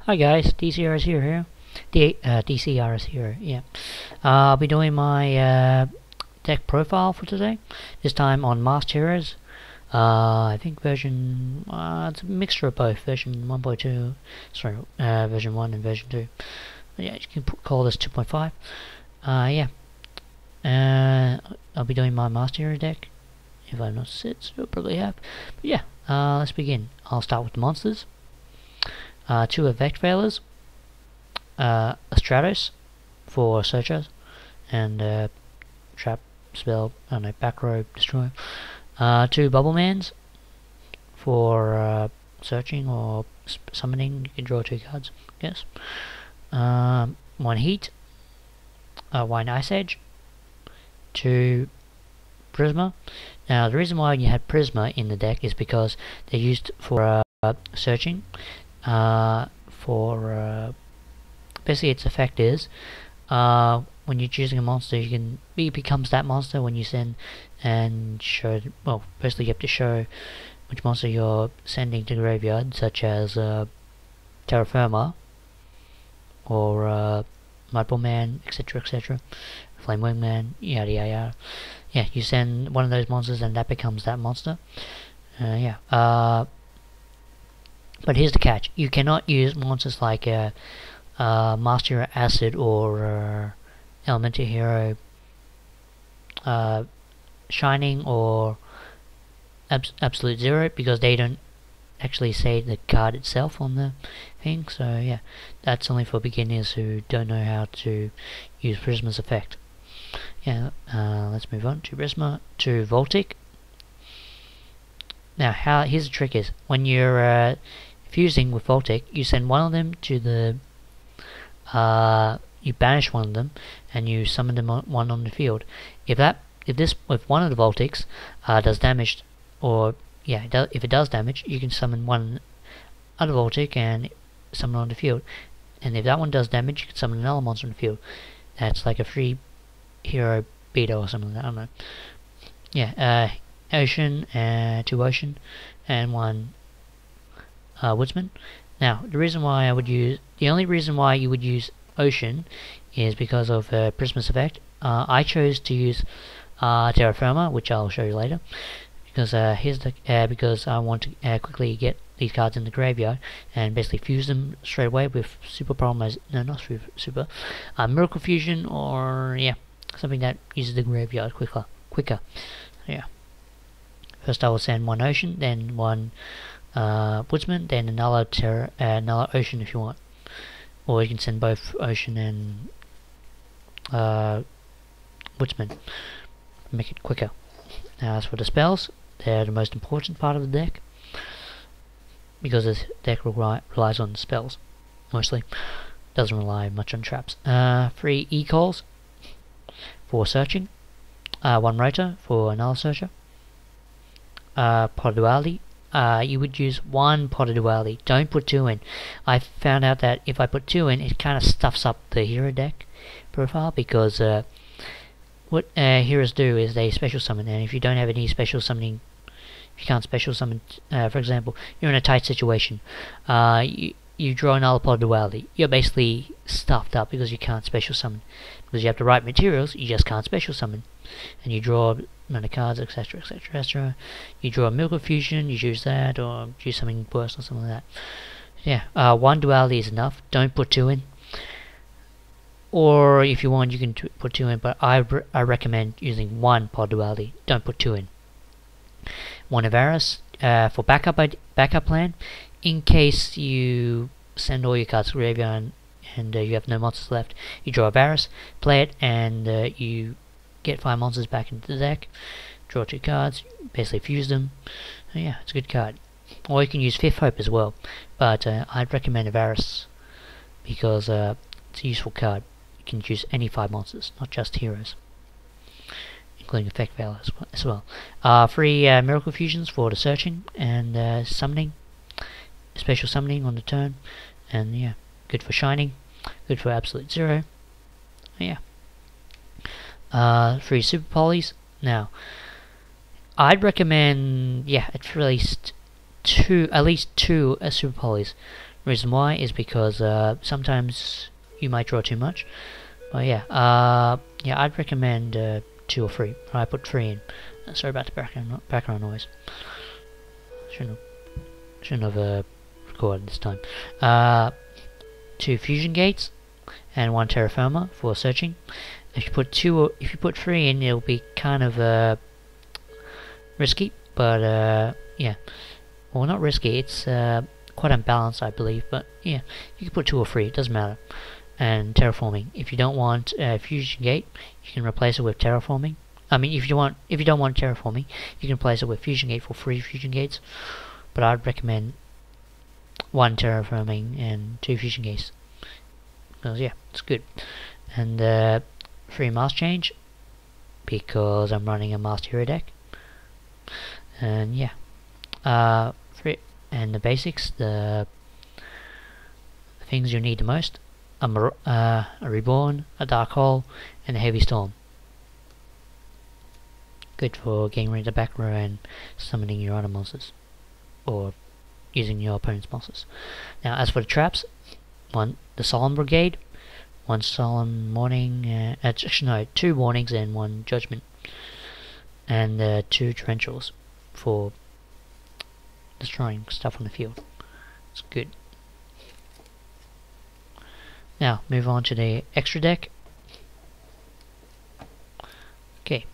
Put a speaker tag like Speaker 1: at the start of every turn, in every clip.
Speaker 1: Hi guys, DCRS here. DCRS here, yeah. I'll be doing my deck profile for today. This time on Master Heroes. I think version, it's a mixture of both, version 1.2, sorry, version 1 and version 2. Yeah, you can call this 2.5. Yeah. I'll be doing my Master Hero deck. If I've not said so, you'll probably have. But yeah, let's begin. I'll start with the monsters. 2 Effect Failers, a Stratos for searchers, and Trap Spell, I don't know, Back Row Destroy. 2 Bubblemans for searching or summoning. You can draw 2 cards, I guess. 1 Heat, 1 Ice Edge, 2 Prisma. Now the reason why you had Prisma in the deck is because they're used for searching. Basically its effect is when you're choosing a monster, it becomes that monster when you send and show. Well, firstly you have to show which monster you're sending to the graveyard, such as Terraforming or Bubbleman, etc, etc, Flame Wingman, yada yada yada. Yeah, you send one of those monsters and that becomes that monster. But here's the catch: you cannot use monsters like Master Hero Acid or Elemental Hero Shining or Absolute Zero, because they don't actually say the card itself on the thing. So yeah, that's only for beginners who don't know how to use Prisma's effect. Yeah, let's move on to Prisma, to Voltic. Now, here's the trick: is when you're fusing with Voltic, you send one of them to the you banish one of them and you summon them one on the field. If one of the Voltics does damage, or yeah, if it does damage, you can summon one other Voltic and summon on the field. And if that one does damage, you can summon another monster on the field. That's like a free hero beta or something like that, I don't know. Yeah, Ocean, 2 Ocean, and 1 Woodsman. Now, the only reason why you would use Ocean is because of Prisma's effect. I chose to use Terraforming, which I'll show you later, because because I want to quickly get these cards in the graveyard and basically fuse them straight away with Super Polymerization. No, not Super. Miracle Fusion, or yeah, something that uses the graveyard quicker. Yeah. First I will send 1 Ocean, then 1 Woodsman, then another Ocean if you want. Or you can send both Ocean and Woodsman. Make it quicker. Now as for the spells, they're the most important part of the deck, because this deck relies on spells mostly. Doesn't rely much on traps. 3 E-Calls for searching, 1 R.O.T.A for another searcher. Pot of Duality. You would use 1 Pot of Duality. Don't put 2 in. I found out that if I put 2 in, it kind of stuffs up the hero deck profile, because what heroes do is they special summon, and if you don't have any special summoning, if you can't special summon, for example, you're in a tight situation, you draw another Pot of Duality, you're basically stuffed up because you can't special summon. Because you have the right materials, you just can't special summon. And you draw amount of cards, etc, etc, etc. You draw a Miracle Fusion, you use that, or use something worse or something like that. Yeah, 1 Duality is enough. Don't put 2 in. Or if you want, you can put 2 in, but I recommend using 1 Pot of Duality. Don't put 2 in. 1 Avarice for backup plan, in case you send all your cards to graveyard and you have no monsters left. You draw Avarice, play it, and you get 5 monsters back into the deck. Draw 2 cards, basically fuse them. Yeah, it's a good card. Or you can use 5th Hope as well, but I'd recommend Avarice because it's a useful card. You can use any 5 monsters, not just heroes, including Effect Veil as well. 3 Miracle Fusions for the searching and summoning, special summoning on the turn, and yeah, good for Shining, good for Absolute Zero. Yeah. 3 Super Polys. Now, I'd recommend, yeah, at least two Super Polys Reason why is because sometimes you might draw too much. But yeah, yeah, I'd recommend 2 or 3. I put 3 in. Sorry about the background noise. Shouldn't have recorded this time. 2 fusion gates and 1 terraformer for searching. If you put 3 in, it'll be kind of risky, but yeah, well, not risky. It's quite unbalanced, I believe. But yeah, you can put 2 or 3. It doesn't matter. And terraforming. If you don't want a fusion gate, you can replace it with terraforming. I mean, if you don't want terraforming, you can replace it with fusion gate for 3 fusion gates. But I'd recommend 1 terraforming and 2 fusion gates. Because yeah, it's good. And 3 mask change, because I'm running a Master Hero deck. And yeah, and the basics, the things you need the most: a Reborn, a Dark Hole, and a Heavy Storm. Good for getting rid of the back row and summoning your other monsters, or using your opponent's monsters. Now, as for the traps, the Solemn Brigade, 1 Solemn Warning, actually no, 2 Warnings and 1 Judgment, and 2 Torrentials for destroying stuff on the field. It's good. Now, move on to the extra deck. Okay.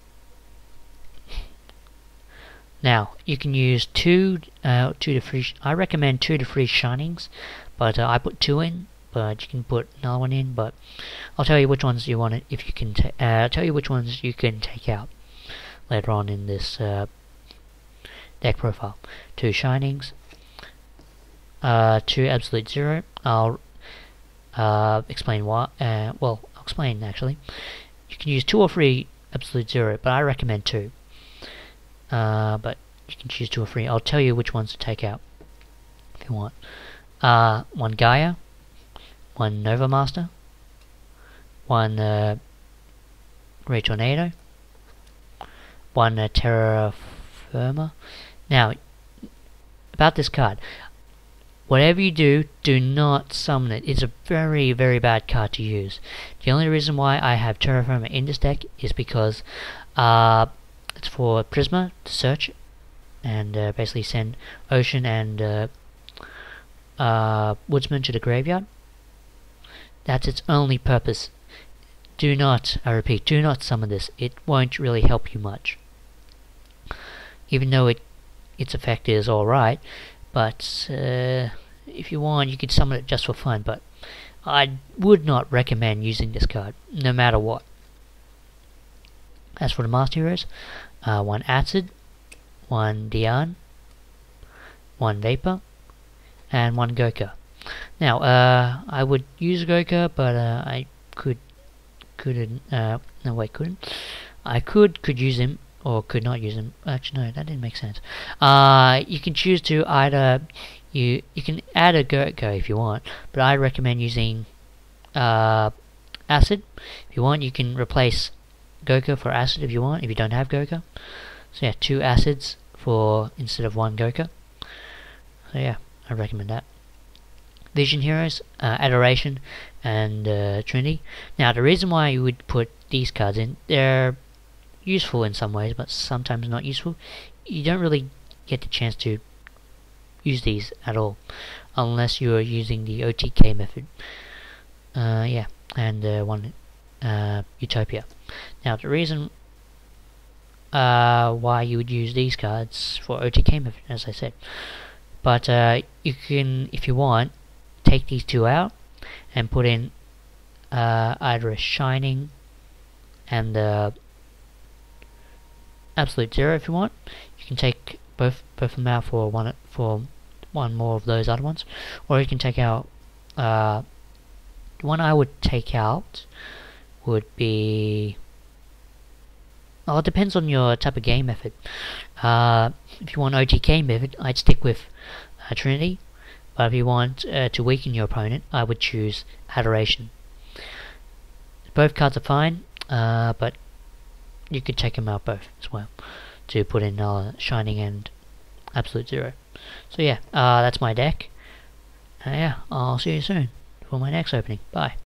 Speaker 1: Now, you can use 2 to 3. I recommend 2 to 3 Shinings, but I put 2 in. But you can put another 1 in. But I'll tell you which ones you want. If you can, tell you which ones you can take out later on in this deck profile. 2 Shinings, 2 Absolute Zero. I'll explain why. Well, I'll explain actually. You can use 2 or 3 Absolute Zero, but I recommend 2. But you can choose 2 or 3. I'll tell you which ones to take out if you want. 1 Gaia, 1 Nova Master, 1 Great Tornado, 1 Terraformer. Now, about this card, whatever you do, do not summon it. It's a very, very bad card to use. The only reason why I have Terraformer in this deck is because it's for Prisma to search and basically send Ocean and Woodsman to the graveyard. That's its only purpose. Do not, I repeat, do not summon this. It won't really help you much. Even though its effect is alright, but if you want, you could summon it just for fun, but I would not recommend using this card, no matter what. As for the Master Heroes, 1 Acid, 1 Dian, 1 Vapor, and 1 Goka. Now, I would use Goka, but I couldn't. No, wait, couldn't. I could use him, or could not use him. Actually, no, that didn't make sense. You can choose to either you can add a Goka if you want, but I recommend using Acid. If you want, you can replace Goka for Acid if you want. If you don't have Goka, so yeah, 2 Acids for instead of 1 Goka. So yeah, I recommend that. Vision Heroes, Adoration, and Trinity. Now, the reason why you would put these cards in, they're useful in some ways, but sometimes not useful. You don't really get the chance to use these at all, unless you are using the O.T.A method. Yeah, and 1 Utopia. Now, the reason why you would use these cards for O.T.A method, as I said, but you can, if you want, take these 2 out and put in either a Shining and Absolute Zero if you want. You can take both of them out for one more of those other ones, or you can take out the one I would take out would be, well, it depends on your type of game method. If you want O.T.A method, I'd stick with Trinity. But if you want to weaken your opponent, I would choose Adoration. Both cards are fine, but you could take them out both as well to put in Shining and Absolute Zero. So yeah, that's my deck. yeah, I'll see you soon for my next opening. Bye.